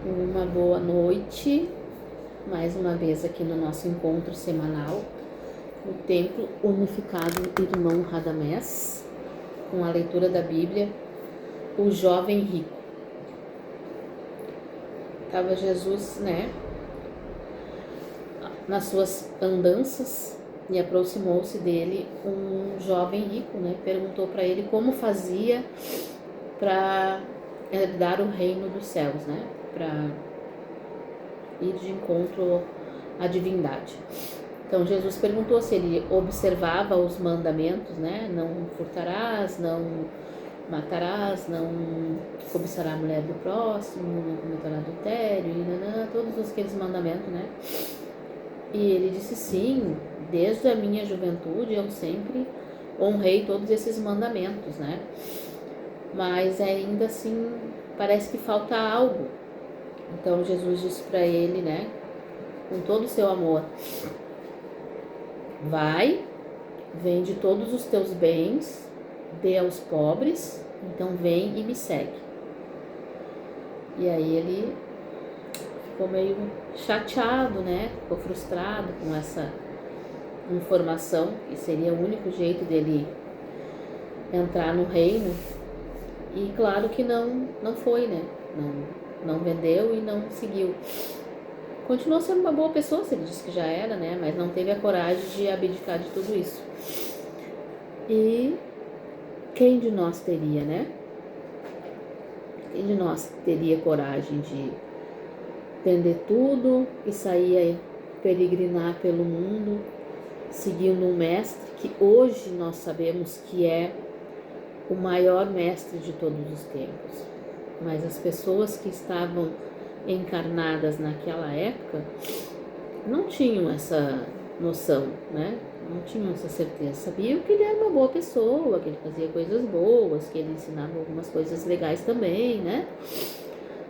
Uma boa noite, mais uma vez aqui no nosso encontro semanal no Templo Unificado Irmão Radamés, com a leitura da Bíblia, o jovem rico. Estava Jesus, nas suas andanças, e aproximou-se dele um jovem rico, perguntou para ele como fazia para herdar o reino dos céus, para ir de encontro à divindade. Então Jesus perguntou se ele observava os mandamentos, não furtarás, não matarás, não cobiçará a mulher do próximo, não cometerá adultério, todos aqueles mandamentos, E ele disse sim, desde a minha juventude eu sempre honrei todos esses mandamentos, Mas ainda assim parece que falta algo. Então Jesus disse para ele, com todo o seu amor: vai, vende todos os teus bens, dê aos pobres, então vem e me segue. E aí ele ficou meio chateado, ficou frustrado com essa informação, que seria o único jeito dele entrar no reino. E claro que não foi, não vendeu e não seguiu. Continuou sendo uma boa pessoa, se ele disse que já era, mas não teve a coragem de abdicar de tudo isso. E quem de nós teria, Quem de nós teria coragem de vender tudo e sair a peregrinar pelo mundo, seguindo um mestre que hoje nós sabemos que é o maior mestre de todos os tempos? Mas as pessoas que estavam encarnadas naquela época não tinham essa noção, não tinham essa certeza. Sabiam que ele era uma boa pessoa, que ele fazia coisas boas, que ele ensinava algumas coisas legais também,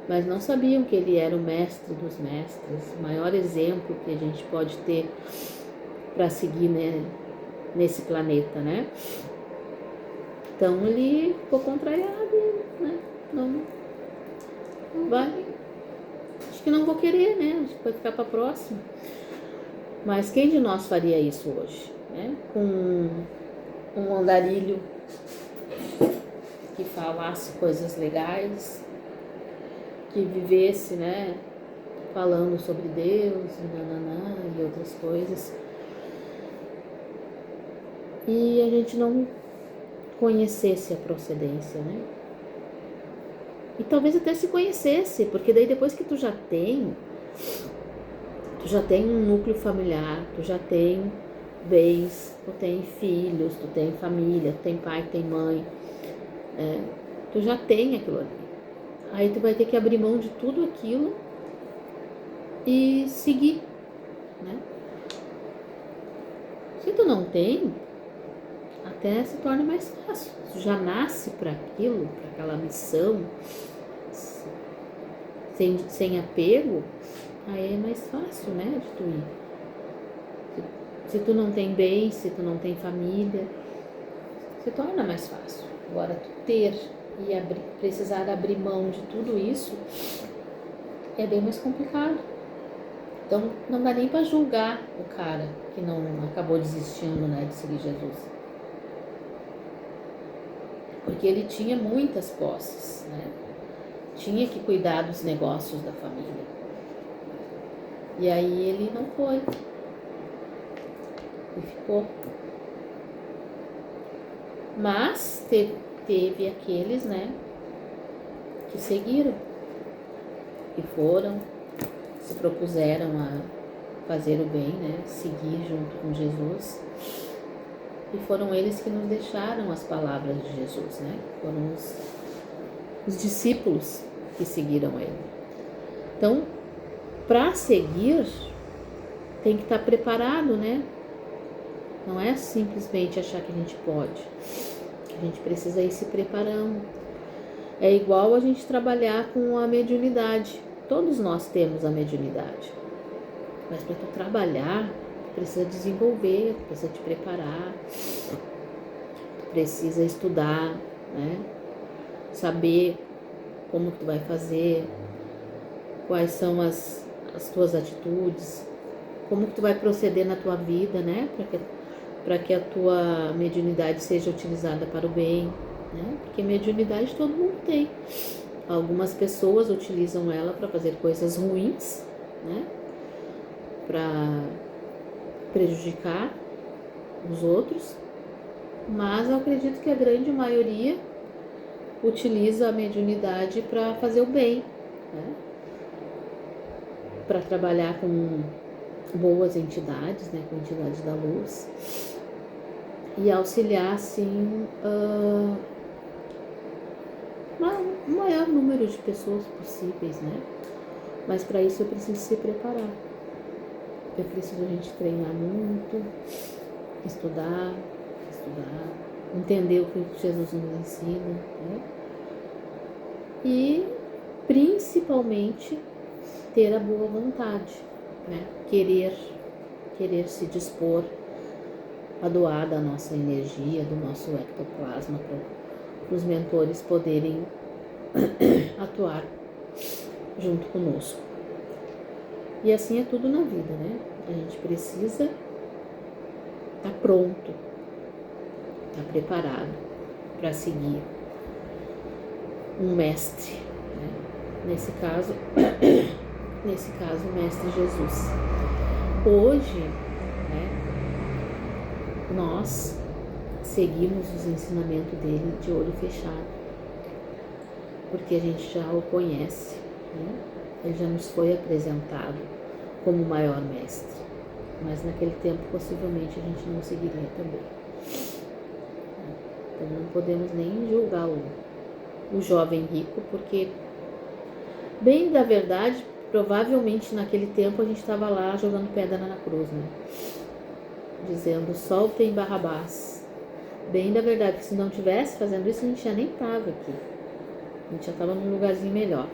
Mas não sabiam que ele era o mestre dos mestres, o maior exemplo que a gente pode ter para seguir, nesse planeta, Então ele ficou contrariado, não vai. Acho que não vou querer, Acho que vai ficar para a próxima. Mas quem de nós faria isso hoje, Com um andarilho que falasse coisas legais, que vivesse, falando sobre Deus e outras coisas, e a gente não conhecesse a procedência, E talvez até se conhecesse, porque daí depois que tu já tem um núcleo familiar, tu já tem bens, tu tem filhos, tu tem família, tu tem pai, tu tem mãe, tu já tem aquilo ali. Aí tu vai ter que abrir mão de tudo aquilo e seguir, Se tu não tem, até se torna mais fácil. Tu já nasce para aquilo, para aquela missão, sem apego, aí é mais fácil, de tu ir. Se tu não tem bens, se tu não tem família, se torna mais fácil. Agora, tu ter e precisar abrir mão de tudo isso é bem mais complicado. Então, não dá nem para julgar o cara que não acabou desistindo, de seguir Jesus. Porque ele tinha muitas posses, Tinha que cuidar dos negócios da família. E aí ele não foi. E ficou. Mas teve aqueles, que seguiram, que foram, se propuseram a fazer o bem, seguir junto com Jesus. E foram eles que nos deixaram as palavras de Jesus, Foram os discípulos que seguiram ele. Então, para seguir, tem que estar preparado, Não é simplesmente achar que a gente pode. A gente precisa ir se preparando. É igual a gente trabalhar com a mediunidade. Todos nós temos a mediunidade. Mas para tu trabalhar, tu precisa desenvolver, tu precisa te preparar. Tu precisa estudar, Saber como que tu vai fazer. quais são as tuas atitudes, como que tu vai proceder na tua vida, né? Para que a tua mediunidade seja utilizada para o bem, né? Porque mediunidade todo mundo tem. Algumas pessoas utilizam ela para fazer coisas ruins, né? Para prejudicar os outros, mas eu acredito que a grande maioria utiliza a mediunidade para fazer o bem, né? Para trabalhar com boas entidades, né? Com entidades da luz e auxiliar, assim, o maior número de pessoas possíveis, né? Mas para isso eu preciso se preparar. Eu preciso a gente treinar muito, estudar, entender o que Jesus nos ensina, né? E principalmente ter a boa vontade, né? Querer se dispor a doar da nossa energia, do nosso ectoplasma para os mentores poderem atuar junto conosco. E assim é tudo na vida, né? A gente precisa estar pronto, estar preparado para seguir um mestre, né? Nesse caso, o Mestre Jesus. Hoje, né, nós seguimos os ensinamentos dele de olho fechado, porque a gente já o conhece, né? Ele já nos foi apresentado como o maior mestre, mas naquele tempo possivelmente a gente não seguiria também. Então não podemos nem julgar o jovem rico, porque, bem da verdade, provavelmente naquele tempo a gente estava lá jogando pedra na cruz, né? Dizendo, soltem Barrabás. Bem da verdade, que se não tivesse fazendo isso, a gente já nem estava aqui. A gente já estava num lugarzinho melhor.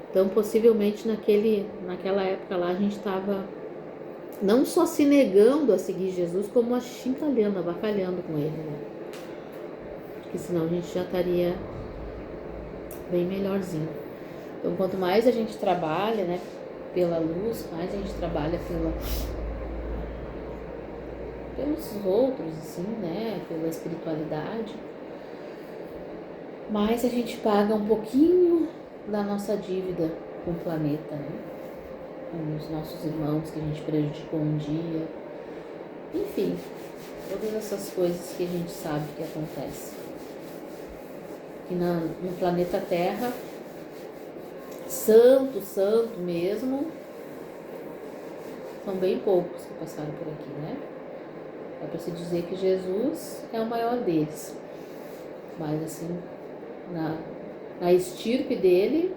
Então, possivelmente, naquela época lá, a gente estava não só se negando a seguir Jesus, como achincalhando, avacalhando com ele, né? Porque senão a gente já estaria bem melhorzinho. Então, quanto mais a gente trabalha, né, pela luz, mais a gente trabalha pelos outros, assim, né, pela espiritualidade, mais a gente paga um pouquinho da nossa dívida com o planeta, né, com os nossos irmãos que a gente prejudicou um dia, enfim, todas essas coisas que a gente sabe que acontecem. E no planeta Terra, santo mesmo, são bem poucos que passaram por aqui, né? É para se dizer que Jesus é o maior deles. Mas assim, na estirpe dele,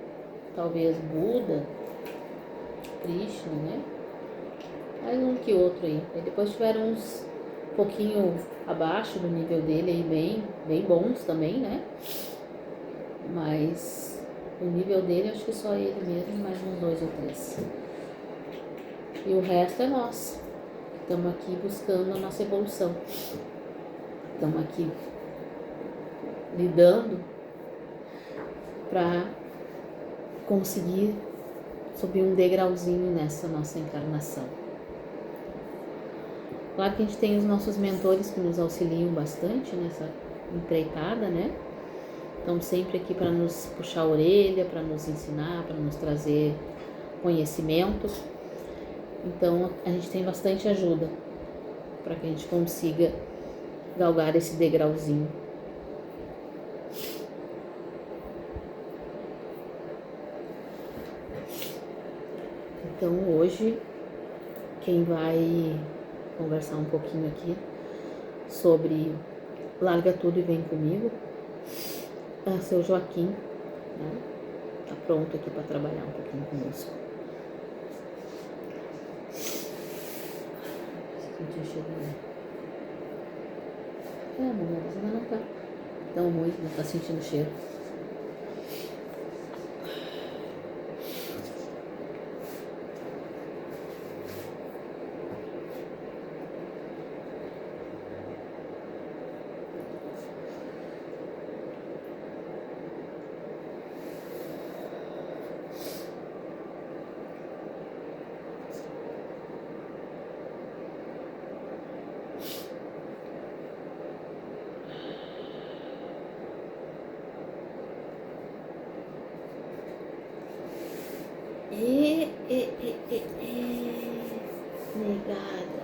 talvez Buda, Krishna, né? Mais um que outro aí. E depois tiveram uns um pouquinho abaixo do nível dele aí, bem bons também, né? Mas o nível dele, acho que só ele mesmo, mais uns 2 ou 3. E o resto é nós. Estamos aqui buscando a nossa evolução. Estamos aqui lidando para conseguir subir um degrauzinho nessa nossa encarnação. Claro que a gente tem os nossos mentores que nos auxiliam bastante nessa empreitada, né? Estão sempre aqui para nos puxar a orelha, para nos ensinar, para nos trazer conhecimento. Então a gente tem bastante ajuda para que a gente consiga galgar esse degrauzinho. Então hoje quem vai conversar um pouquinho aqui sobre Larga Tudo e Vem Comigo é o seu Joaquim, né? Tá pronto aqui para trabalhar um pouquinho conosco. Sentiu o cheiro, né? Mamãe, mas ainda não tá tão ruim, não tá sentindo o cheiro. Negada.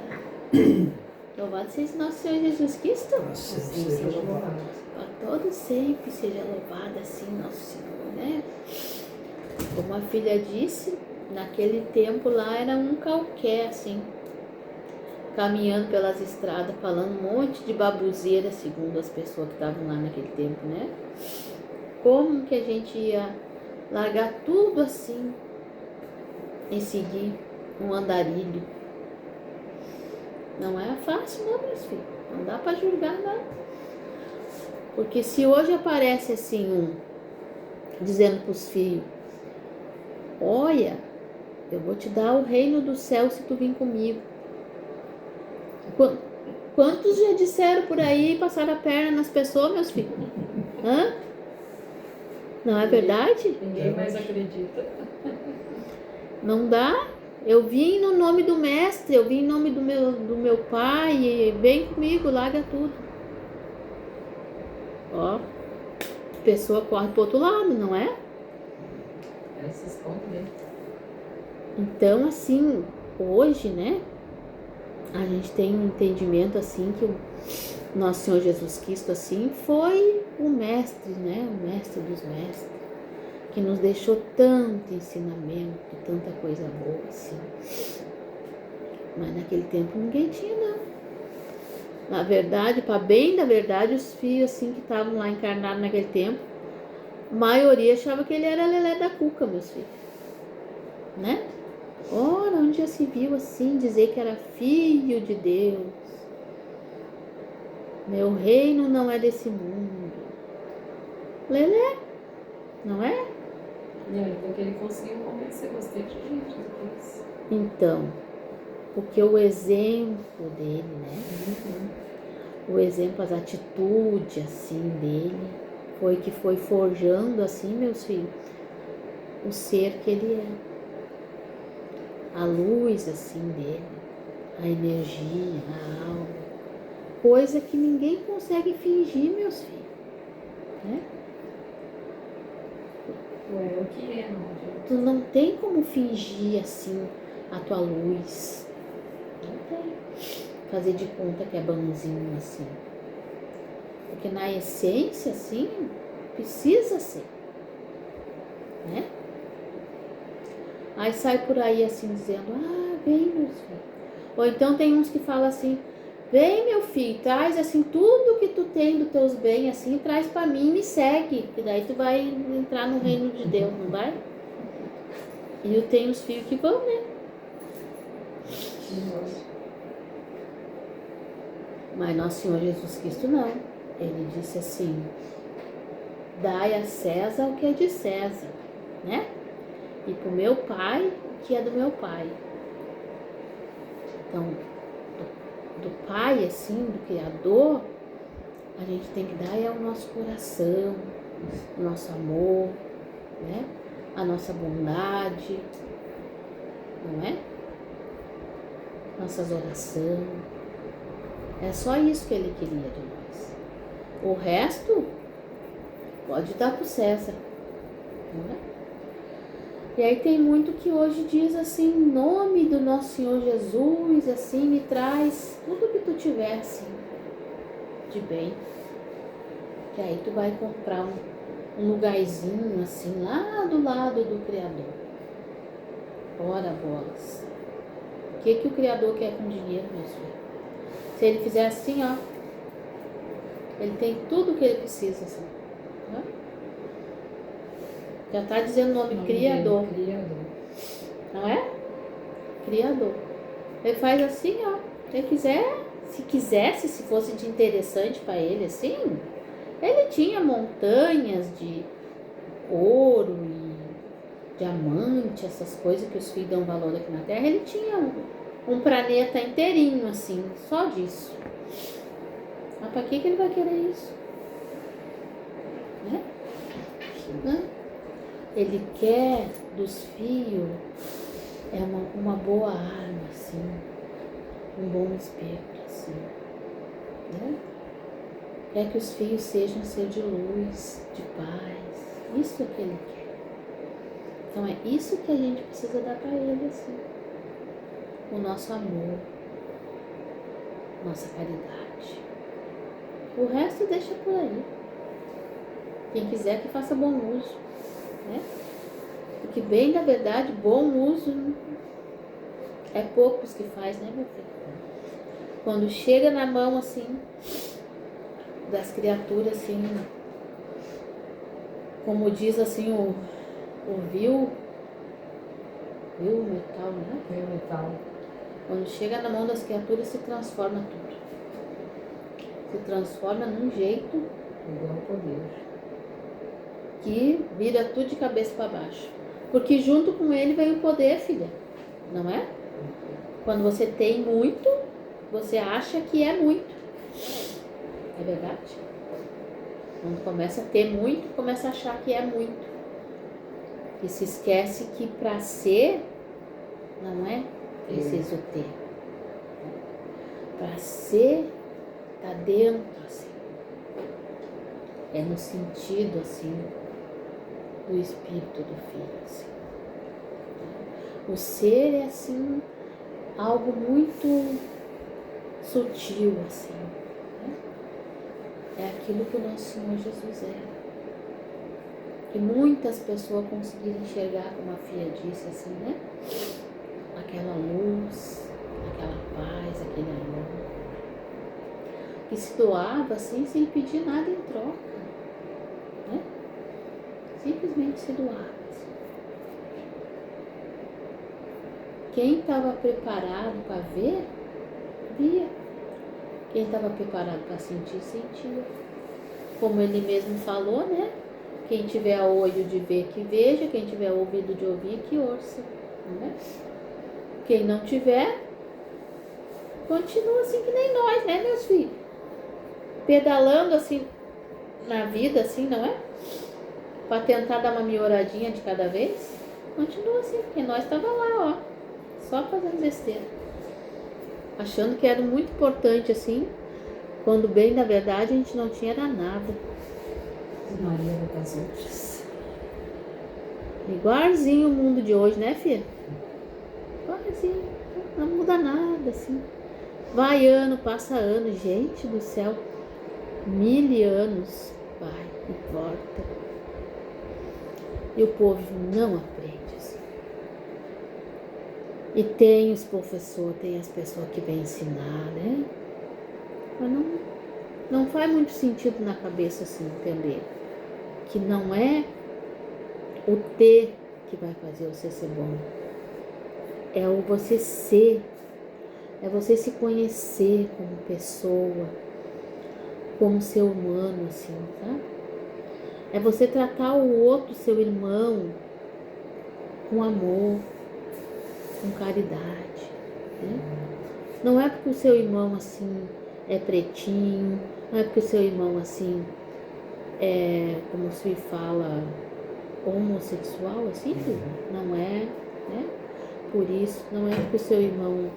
Louvado seja nosso Senhor Jesus Cristo. Nossa, seja louvado. Para todo sempre seja louvado assim nosso Senhor, né? Como a filha disse, naquele tempo lá era um qualquer, assim, caminhando pelas estradas, falando um monte de baboseira, segundo as pessoas que estavam lá naquele tempo, né? Como que a gente ia largar tudo assim e seguir um andarilho? Não é fácil não, meus filhos. Não dá para julgar, não. Porque se hoje aparece assim dizendo para os filhos: olha, eu vou te dar o reino do céu se tu vir comigo. Quantos já disseram por aí e passaram a perna nas pessoas, meus filhos? Hã? Não é verdade? Ninguém mais acredita. Não dá. Eu vim no nome do mestre, eu vim em nome do meu pai, e vem comigo, larga tudo. Ó, a pessoa corre pro outro lado, não é? Ela se esconde mesmo. Então, assim, hoje, né, a gente tem um entendimento, assim, que o nosso Senhor Jesus Cristo, assim, foi o mestre, né, o mestre dos mestres, que nos deixou tanto ensinamento, tanta coisa boa, assim. Mas naquele tempo ninguém tinha, não. Na verdade, para bem da verdade, os filhos, assim, que estavam lá encarnados naquele tempo, a maioria achava que ele era lelé da cuca, meus filhos. Né? Ora, onde já se viu assim, dizer que era filho de Deus. Meu reino não é desse mundo. Lelé, não é? E ainda que ele conseguiu convencer bastante gente depois. Então, porque o exemplo dele, né? O exemplo, as atitudes, assim, dele, foi que foi forjando, assim, meus filhos, o ser que ele é. A luz, assim, dele, a energia, a alma, coisa que ninguém consegue fingir, meus filhos, né? É o que é, não adianta. Tu não tem como fingir, assim, a tua luz. Não tem. Fazer de conta que é bonzinho, assim. Porque na essência, assim, precisa ser, né? Aí sai por aí, assim, dizendo: ah, vem, meus filhos. Ou então tem uns que falam assim: vem, meu filho, traz, assim, tudo que tu tem dos teus bens, assim, traz pra mim e me segue. Que daí tu vai entrar no reino de Deus, não vai? E eu tenho os filhos que vão, né? Mas nosso Senhor Jesus Cristo não. Ele disse assim: dai a César o que é de César, né? E pro meu pai o que é do meu pai. Então, do pai, assim, do Criador, a gente tem que dar o nosso coração, o nosso amor, né? A nossa bondade, não é? Nossas orações. É só isso que ele queria de nós. O resto pode dar pro César, não é? E aí tem muito que hoje diz assim: em nome do nosso Senhor Jesus, assim, me traz tudo que tu tiver, assim, de bem. Que aí tu vai comprar um lugarzinho, assim, lá do lado do Criador. Ora, bolas. O que o Criador quer com dinheiro, meus filhos? Se ele fizer assim, ó, ele tem tudo o que ele precisa, assim. Né? Já está dizendo o nome Criador. Criador. Não é? Criador. Ele faz assim, ó. Se ele quiser, se quisesse, se fosse de interessante para ele, assim, ele tinha montanhas de ouro e diamante, essas coisas que os filhos dão valor aqui na Terra. Ele tinha um planeta inteirinho, assim, só disso. Mas para que ele vai querer isso? Né? Né? Ele quer dos filhos uma boa arma, assim, um bom espírito, assim, né? Quer que os filhos sejam ser de luz, de paz. Isso é o que ele quer. Então é isso que a gente precisa dar para ele, assim. O nosso amor, nossa caridade. O resto deixa por aí. Quem quiser que faça bom uso, né? Porque bem, na verdade, bom uso é poucos que faz, né, meu filho? Quando chega na mão, assim, das criaturas, assim, como diz, assim, o vil metal, né? Vil metal. Quando chega na mão das criaturas, se transforma tudo. Se transforma num jeito Igual poder. que vira tudo de cabeça para baixo. Porque junto com ele vem o poder, filha. Não é? Quando você tem muito, você acha que é muito. É verdade? Quando começa a ter muito, começa a achar que é muito. E se esquece que para ser, não é preciso ter. Para ser, tá dentro, assim. É no sentido, assim, do espírito do filho, assim. O ser é, assim, algo muito sutil, assim. Né? É aquilo que o nosso Senhor Jesus era. Que muitas pessoas conseguiram enxergar, como a Fia disse, assim, né? Aquela luz, aquela paz, aquele amor. Que se doava, assim, sem pedir nada em troca. Né? Simplesmente se doava. Assim. Quem estava preparado para ver, via. Quem estava preparado para sentir, sentia. Como ele mesmo falou, né? Quem tiver olho de ver, que veja. Quem tiver ouvido de ouvir, que ouça. Né? Quem não tiver, continua assim que nem nós, né, meus filhos? Pedalando assim na vida, assim, não é? Para tentar dar uma melhoradinha de cada vez. Continua assim, porque nós estava lá, ó, só fazendo besteira. Achando que era muito importante, assim, quando bem, na verdade, a gente não tinha era nada. Maria das outras. Igualzinho o mundo de hoje, né, filha? Igualzinho, não muda nada, assim. Vai ano, passa ano, gente do céu. 1000 anos vai e volta. E o povo não aprende, assim. E tem os professores, tem as pessoas que vêm ensinar, né? Mas não faz muito sentido na cabeça, assim, entender. Que não é o ter que vai fazer você ser bom. É o você ser. É você se conhecer como pessoa, como ser humano, assim, tá? É você tratar o outro, seu irmão, com amor, com caridade, né? Não é porque o seu irmão, assim, é pretinho, não é porque o seu irmão, assim, é, como se fala, homossexual, assim, não é, né? Por isso, não é porque o seu irmão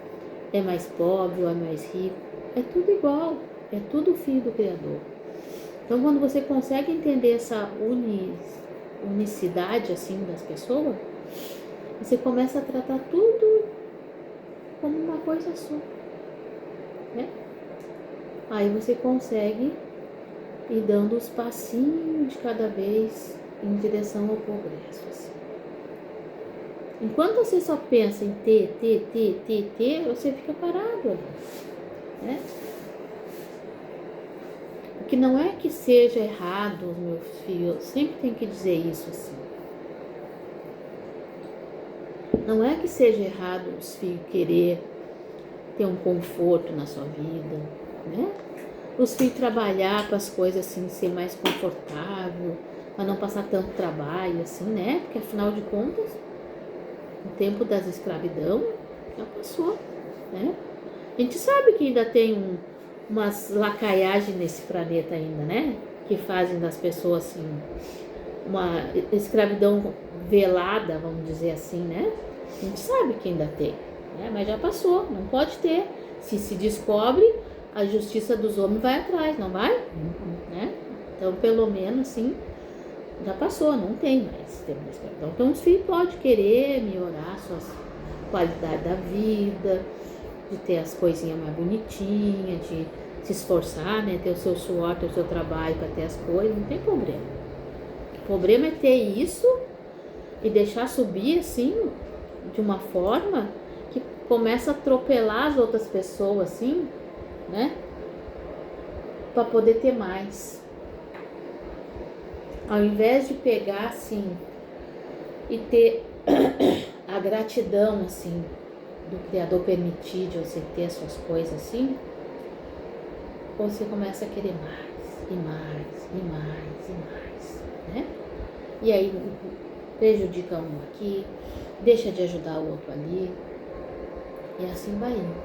é mais pobre ou é mais rico, é tudo igual, é tudo filho do Criador. Então, quando você consegue entender essa unicidade, assim, das pessoas, você começa a tratar tudo como uma coisa só, né? Aí você consegue ir dando os passinhos de cada vez em direção ao progresso, assim. Enquanto você só pensa em ter, você fica parado ali, né? Porque não é que seja errado, meus filhos, eu sempre tenho que dizer isso, assim. Não é que seja errado os filhos querer ter um conforto na sua vida, né? Os filhos trabalhar para as coisas assim ser mais confortável, para não passar tanto trabalho, assim, né? Porque afinal de contas, o tempo das escravidão já passou, né? A gente sabe que ainda tem umas lacaiagens nesse planeta ainda, né? Que fazem das pessoas assim uma escravidão velada, vamos dizer assim, né? A gente sabe que ainda tem, né? Mas já passou, não pode ter. Se descobre, a justiça dos homens vai atrás, não vai? Né? Então, pelo menos, assim, Já passou, não tem mais tempo da escravidão. Então os filhos podem querer melhorar suas qualidade da vida, de ter as coisinhas mais bonitinhas, de se esforçar, né? Ter o seu suor, ter o seu trabalho para ter as coisas, não tem problema. O problema é ter isso e deixar subir assim, de uma forma que começa a atropelar as outras pessoas assim, né? Para poder ter mais. Ao invés de pegar assim e ter a gratidão assim do Criador permitir de você ter as suas coisas assim, você começa a querer mais e mais e mais e mais, né? E aí prejudica um aqui, deixa de ajudar o outro ali, e assim vai indo,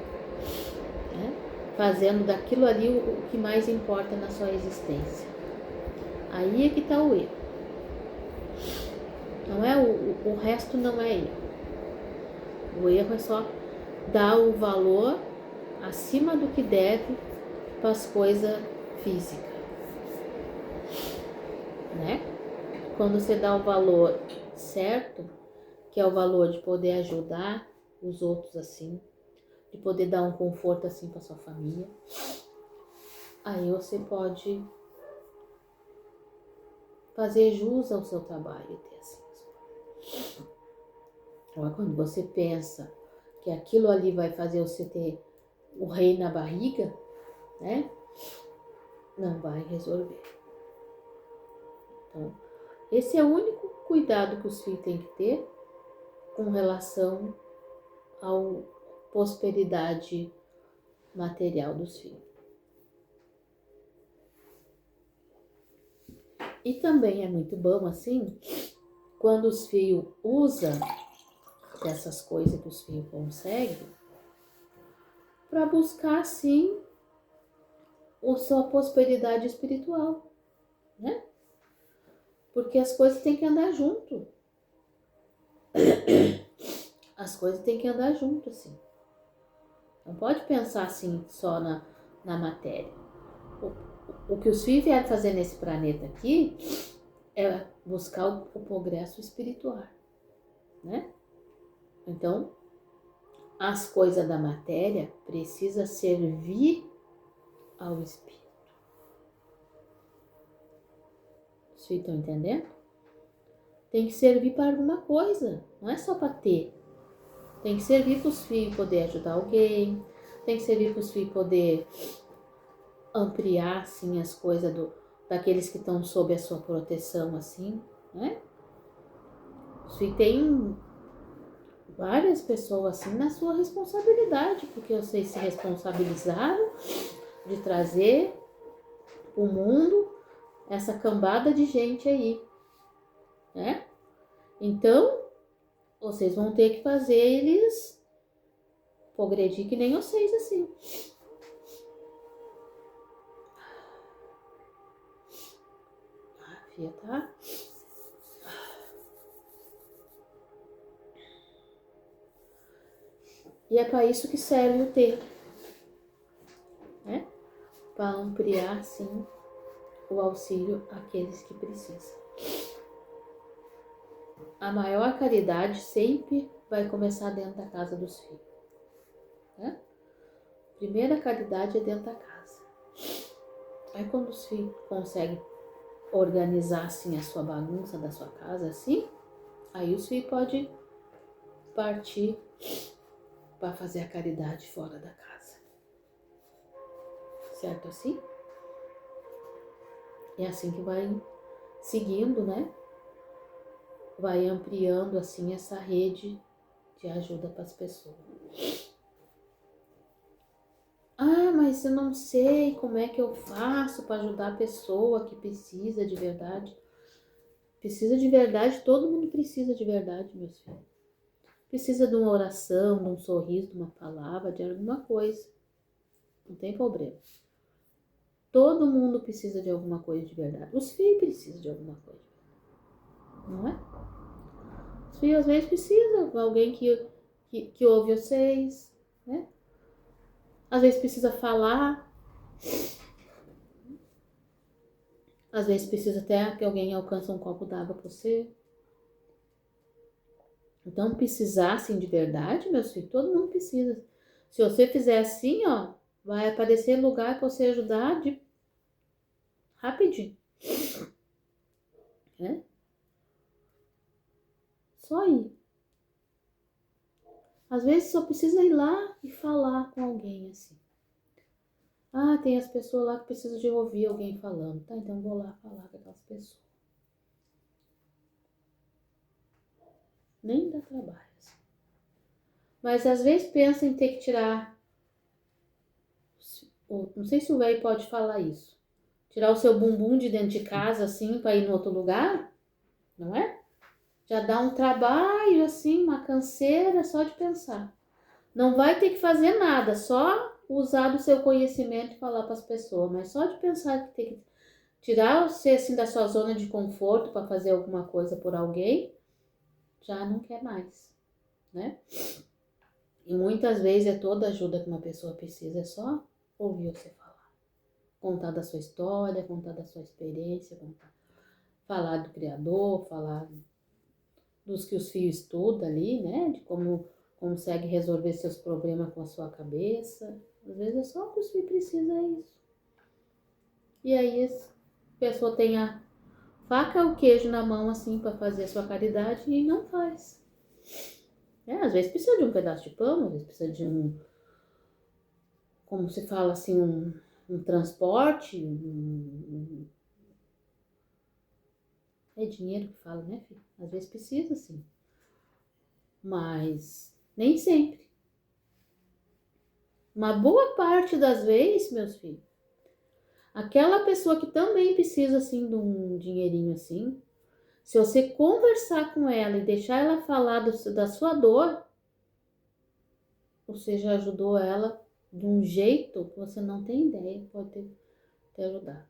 né? Fazendo daquilo ali o que mais importa na sua existência. Aí é que está o erro. Não é o resto não é erro. O erro é só dar o valor acima do que deve para as coisas físicas, né? Quando você dá o valor certo, que é o valor de poder ajudar os outros assim, de poder dar um conforto assim para sua família, aí você pode fazer jus ao seu trabalho e ter assim. Agora, quando você pensa que aquilo ali vai fazer você ter o rei na barriga, né? Não vai resolver. Então, esse é o único cuidado que os filhos têm que ter com relação à prosperidade material dos filhos. E também é muito bom assim, quando os filhos usam dessas coisas que os filhos conseguem, para buscar assim a sua prosperidade espiritual, né? Porque as coisas têm que andar junto. As coisas têm que andar junto, assim. Não pode pensar assim só na matéria. O que os filhos vieram fazer nesse planeta aqui é buscar o progresso espiritual, né? Então, as coisas da matéria precisam servir ao espírito. Os filhos estão entendendo? Tem que servir para alguma coisa, não é só para ter. Tem que servir para os filhos poder ajudar alguém, tem que servir para os filhos poder ampliar assim as coisas daqueles que estão sob a sua proteção assim, né? Os filhos têm várias pessoas assim na sua responsabilidade, porque vocês se responsabilizaram de trazer o mundo essa cambada de gente aí, né? Então, vocês vão ter que fazer eles progredir que nem vocês assim. A filha tá? E é para isso que serve o ter, né? Para ampliar, sim, o auxílio àqueles que precisam. A maior caridade sempre vai começar dentro da casa dos filhos, né? A primeira caridade é dentro da casa. Aí quando os filhos conseguem organizar assim a sua bagunça da sua casa assim, aí os filhos podem partir para fazer a caridade fora da casa. Certo assim? É assim que vai seguindo, né? Vai ampliando assim essa rede de ajuda para as pessoas. Ah, mas eu não sei como é que eu faço para ajudar a pessoa que precisa de verdade. Precisa de verdade, todo mundo precisa de verdade, meus filhos. Precisa de uma oração, de um sorriso, de uma palavra, de alguma coisa. Não tem problema. Todo mundo precisa de alguma coisa de verdade. Os filhos precisam de alguma coisa. Não é? Os filhos às vezes precisam de alguém que ouve vocês, né? Às vezes precisa falar. Às vezes precisa até que alguém alcance um copo d'água para você. Então, precisar assim de verdade, meus filhos, todo mundo precisa. Se você fizer assim, ó, vai aparecer lugar para você ajudar de rapidinho, né? Só ir. Às vezes só precisa ir lá e falar com alguém assim. Ah, tem as pessoas lá que precisam de ouvir alguém falando. Tá, então vou lá falar com aquelas pessoas. Nem dá trabalho. Assim. Mas às vezes pensa em ter que tirar. Não sei se o velho pode falar isso. Tirar o seu bumbum de dentro de casa assim para ir no outro lugar, não é? Já dá um trabalho assim, uma canseira só de pensar. Não vai ter que fazer nada, só usar do seu conhecimento e falar para as pessoas, mas só de pensar que tem que tirar você assim da sua zona de conforto para fazer alguma coisa por alguém, já não quer mais, né? E muitas vezes é toda ajuda que uma pessoa precisa, é só ouvir você falar. Contar da sua história, contar da sua experiência, falar do Criador, falar dos que os filhos estudam ali, né? De como consegue resolver seus problemas com a sua cabeça. Às vezes é só o que os filhos precisam, é isso. E aí a pessoa tem a faca e o queijo na mão assim para fazer a sua caridade e não faz. Às vezes precisa de um pedaço de pão, às vezes precisa de um, como se fala assim, um transporte, é dinheiro que fala, né, filho? Às vezes precisa, sim. Mas nem sempre. Uma boa parte das vezes, meus filhos, aquela pessoa que também precisa, assim, de um dinheirinho assim, se você conversar com ela e deixar ela falar da sua dor, você já ajudou ela de um jeito que você não tem ideia, pode ter ajudado.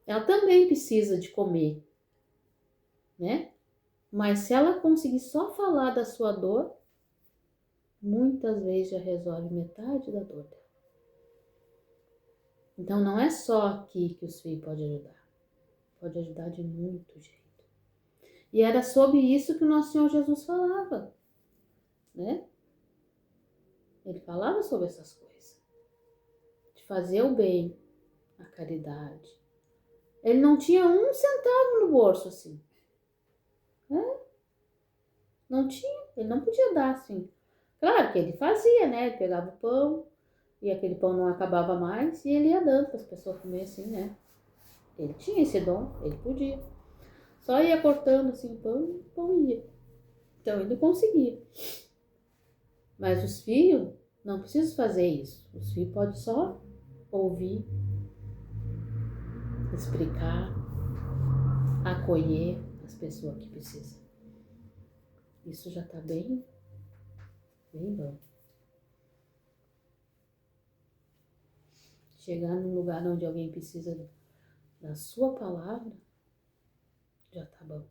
Ela também precisa de comer, né? Mas se ela conseguir só falar da sua dor, muitas vezes já resolve metade da dor dela. Então não é só aqui que os filhos podem ajudar. Pode ajudar de muito jeito. E era sobre isso que o nosso Senhor Jesus falava, né? Ele falava sobre essas coisas. De fazer o bem, a caridade. Ele não tinha um centavo no bolso, assim. Né? Não tinha, ele não podia dar, assim. Claro que ele fazia, né? Ele pegava o pão, e aquele pão não acabava mais, e ele ia dando para as pessoas comer assim, né? Ele tinha esse dom, ele podia. Só ia cortando assim o pão e o pão ia. Então ele conseguia. Mas os filhos não precisam fazer isso. Os filhos podem só ouvir, explicar, acolher as pessoas que precisam. Isso já está bem, bem bom. Chegar num lugar onde alguém precisa da sua palavra, já tá bom.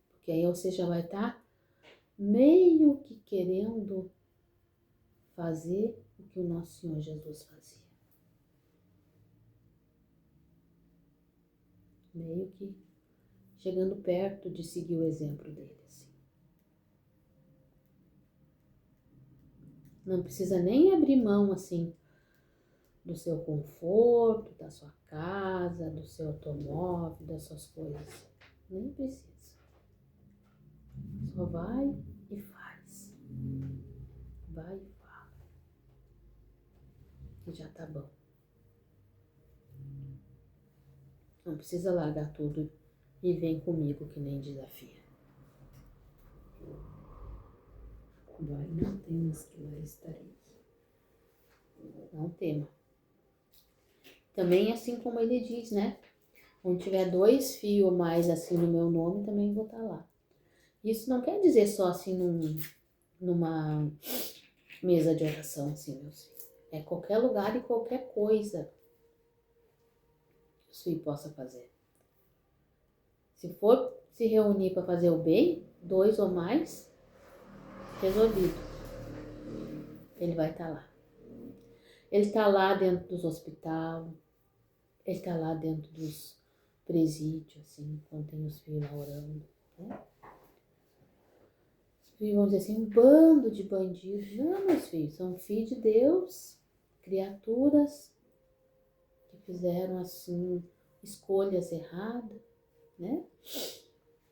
Porque aí você já vai estar meio que querendo fazer o que o nosso Senhor Jesus fazia. Meio que chegando perto de seguir o exemplo dele. Assim. Não precisa nem abrir mão assim do seu conforto, da sua casa, do seu automóvel, das suas coisas. Nem precisa. Só vai e faz. Vai e fala. E já tá bom. Não precisa largar tudo e vem comigo que nem desafia. Vai, não temos que lá estarei. Não tema. Também assim como ele diz, né? Onde tiver 2 fios ou mais assim no meu nome, também vou estar lá. Isso não quer dizer só assim numa mesa de oração, assim, meus filhos. É qualquer lugar e qualquer coisa que o filho possa fazer. Se for se reunir para fazer o bem, 2 ou mais, resolvido. Ele vai estar lá. Ele está lá dentro dos hospitais, Ele tá lá dentro dos presídios, assim, quando tem os filhos lá orando, né? Os filhos vão dizer assim, um bando de bandidos. Não, meus filhos, são filhos de Deus, criaturas que fizeram, assim, escolhas erradas, né?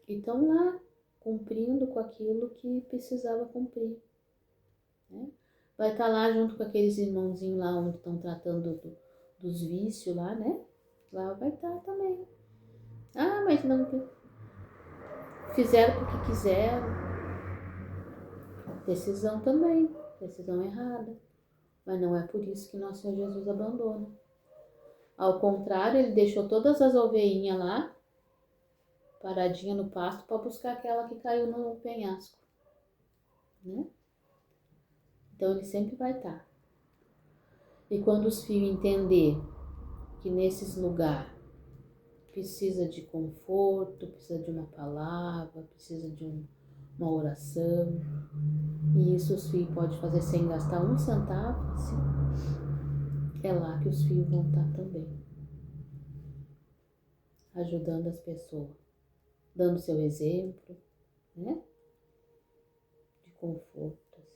E estão lá, cumprindo com aquilo que precisava cumprir, né? Vai estar lá junto com aqueles irmãozinhos lá onde estão tratando dos vícios lá, né? Lá vai estar também. Ah, mas não fizeram porque quiseram. Decisão também, decisão errada. Mas não é por isso que nosso Senhor Jesus abandona. Ao contrário, ele deixou todas as ovelhinhas lá, paradinha no pasto, para buscar aquela que caiu no penhasco, né? Então ele sempre vai estar. E quando os filhos entender que nesses lugares precisa de conforto, precisa de uma palavra, precisa de uma oração, e isso os filhos podem fazer sem gastar um centavo, assim, é lá que os filhos vão estar também, ajudando as pessoas, dando seu exemplo, né, de conforto, assim.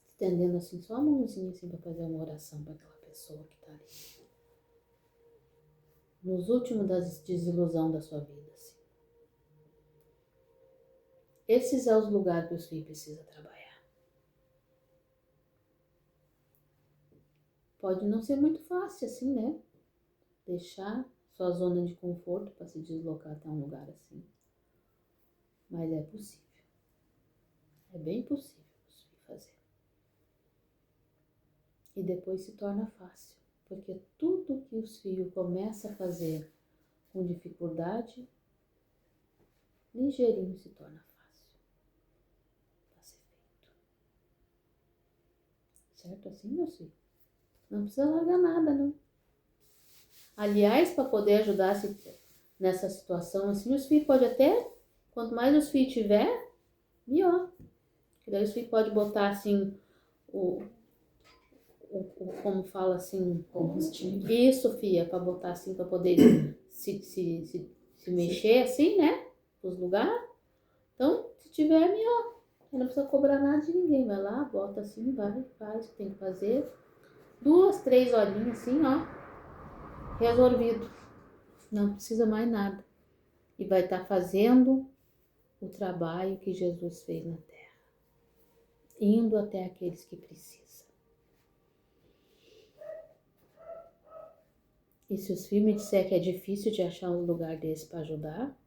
Estendendo assim só a mãozinha assim para fazer uma oração para aquela pessoa que está ali, nos últimos das desilusão da sua vida, assim. Esses são os lugares que os filhos precisam trabalhar. Pode não ser muito fácil assim, né? Deixar sua zona de conforto para se deslocar até um lugar assim. Mas é possível. É bem possível os filhos fazer. E depois se torna fácil. Porque tudo que os filhos começam a fazer com dificuldade, ligeirinho se torna fácil para ser feito. Certo assim, meu filho? Não precisa largar nada, não. Aliás, para poder ajudar nessa situação, assim, os filhos podem até, quanto mais os filhos tiver, melhor. E daí os filhos podem botar, assim, como fala assim, combustível. Isso, filha, para botar assim, para poder se mexer assim, né? Os lugares. Então, se tiver, melhor. Não precisa cobrar nada de ninguém. Vai lá, bota assim, vai, faz o que tem que fazer. 2, 3 horinhas assim, ó. Resolvido. Não precisa mais nada. E vai estar fazendo o trabalho que Jesus fez na terra. Indo até aqueles que precisam. E se os filhos me disser que é difícil de achar um lugar desse para ajudar,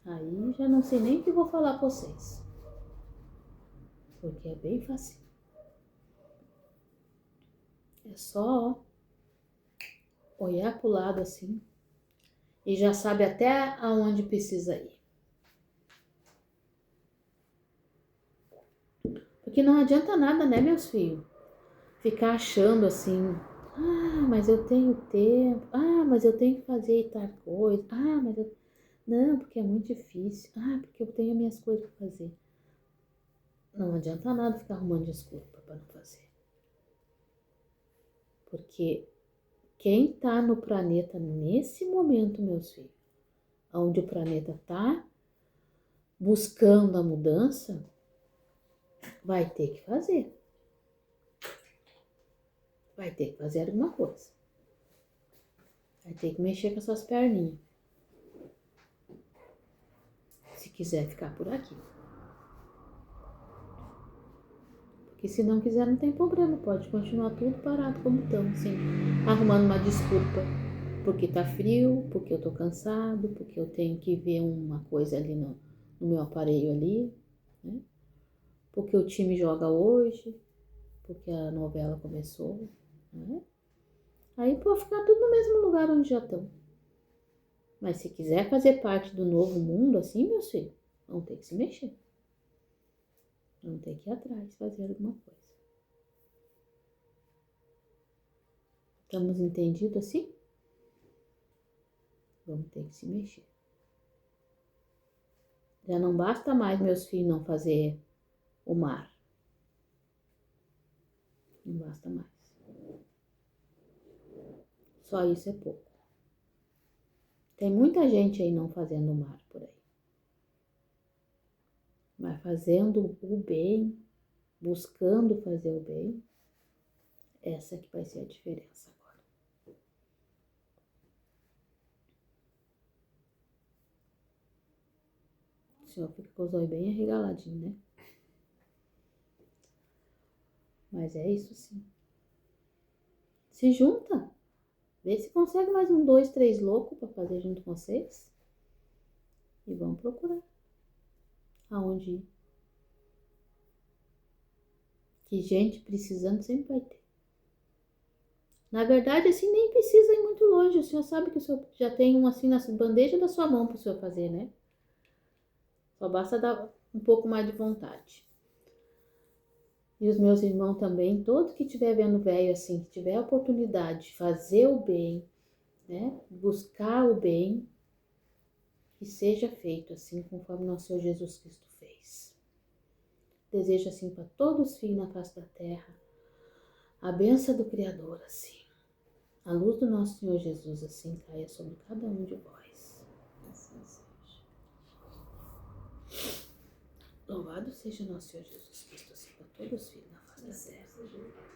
aí já não sei nem o que vou falar para vocês. Porque é bem fácil. É só olhar para o lado assim e já sabe até aonde precisa ir. Porque não adianta nada, né, meus filhos? Ficar achando assim, mas eu tenho tempo, mas eu tenho que fazer tal coisa, mas eu... Não, porque é muito difícil, porque eu tenho minhas coisas para fazer. Não adianta nada ficar arrumando desculpa para não fazer. Porque quem tá no planeta nesse momento, meus filhos, onde o planeta tá buscando a mudança, vai ter que fazer. Vai ter que fazer alguma coisa. Vai ter que mexer com as suas perninhas. Se quiser ficar por aqui. Porque se não quiser, não tem problema. Pode continuar tudo parado como estão, assim. Arrumando uma desculpa. Porque tá frio, porque eu tô cansado, porque eu tenho que ver uma coisa ali no meu aparelho ali, né? Porque o time joga hoje, porque a novela começou, né? Aí pode ficar tudo no mesmo lugar onde já estão. Mas se quiser fazer parte do novo mundo, assim, meus filhos, vão ter que se mexer. Vão ter que ir atrás, fazer alguma coisa. Estamos entendidos assim? Vamos ter que se mexer. Já não basta mais meus filhos não fazer o mar. Não basta mais. Só isso é pouco. Tem muita gente aí não fazendo o mar por aí. Mas fazendo o bem, buscando fazer o bem, essa que vai ser a diferença agora. O senhor fica com os olhos bem arregaladinhos, né? Mas é isso sim. Se junta. Vê se consegue mais 2, 3 loucos para fazer junto com vocês. E vamos procurar aonde ir. Que gente precisando sempre vai ter. Na verdade, assim, nem precisa ir muito longe. O senhor sabe que o senhor já tem um assim na bandeja da sua mão para o senhor fazer, né? Só basta dar um pouco mais de vontade. E os meus irmãos também, todo que estiver vendo velho assim, que tiver a oportunidade de fazer o bem, né? Buscar o bem, que seja feito assim, conforme nosso Senhor Jesus Cristo fez. Desejo assim para todos os filhos na face da terra, a bênção do Criador assim. A luz do nosso Senhor Jesus assim caia sobre cada um de vós. Assim seja. Louvado seja nosso Senhor Jesus Cristo assim para todos os filhos na face da terra.